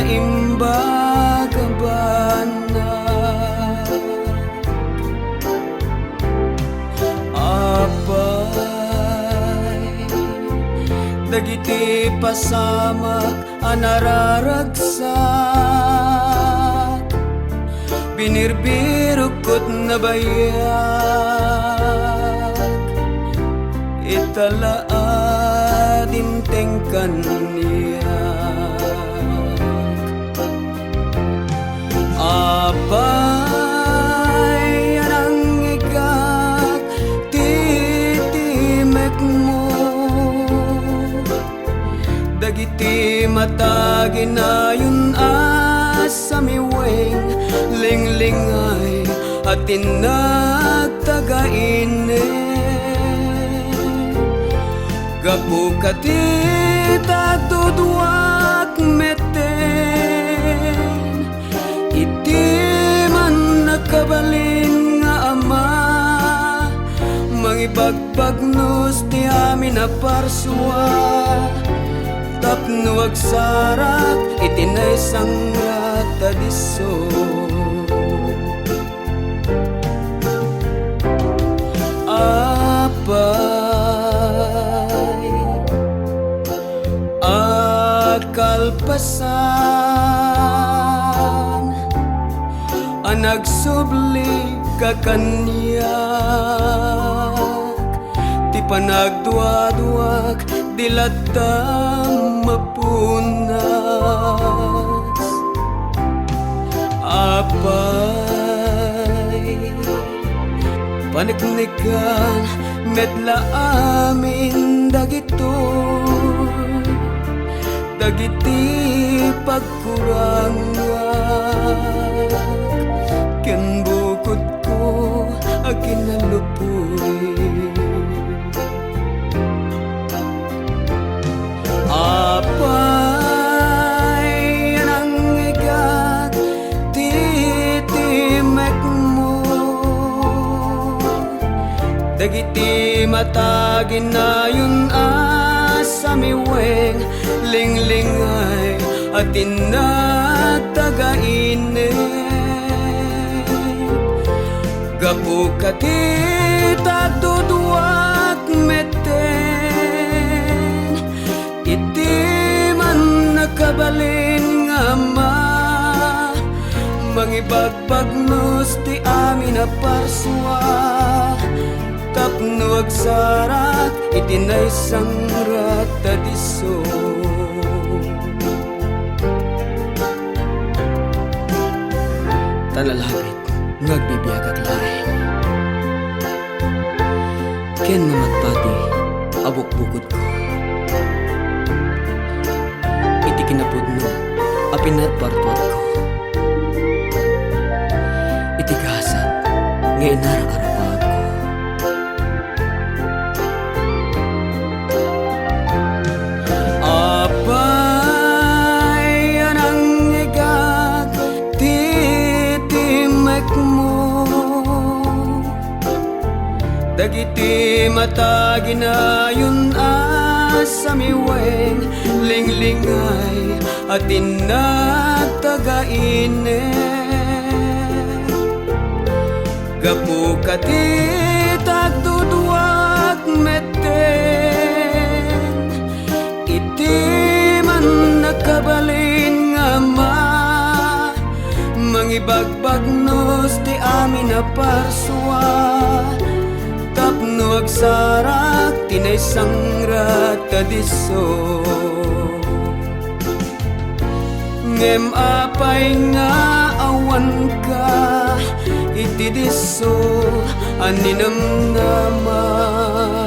imbagabana apay dagiti pasamak anararagsak binirbirukot na bayak italaadim tengkan niya apay anang igak titimek mo dagiti mata ginayon asamiweng linglingay at tinagtagaine gapu katita tuduak meten iti man nakabalin nga ama mangibagbagnos ti amin na parsua tapno agsarak itinay sangrat adiso apay akalpasan anagsubli kakanyak ti panagduaduak dilatam mapunas apay paniknikan medla amin dagito dagiti pagkurangan ken bukod ko aginalupoy apay nang igak titimek mo dagiti mata ginayon asamiweng linglingay at tinagtagaine gapu katita duduak meten iti man nakabalin nga ama mangibagbagnos ti amin na parsua tapno agsarak itinay sangrat adiso talalapit ngagbibiyag aglaeng ken namatpati abukbukod ko iti kinapudno a pinarpartuat ko iti kasat nga inararapag ko apay anang igag titimek mo dagiti mata ginayon asamiweng linglingay at tinagtagaine gapu katita duduak meten iti man nakabalin nga ama mangibagbagnos ti amin na parsua tapno agsarak tinay sangrat adiso ngem apay nga awan ka iti diso aninam naman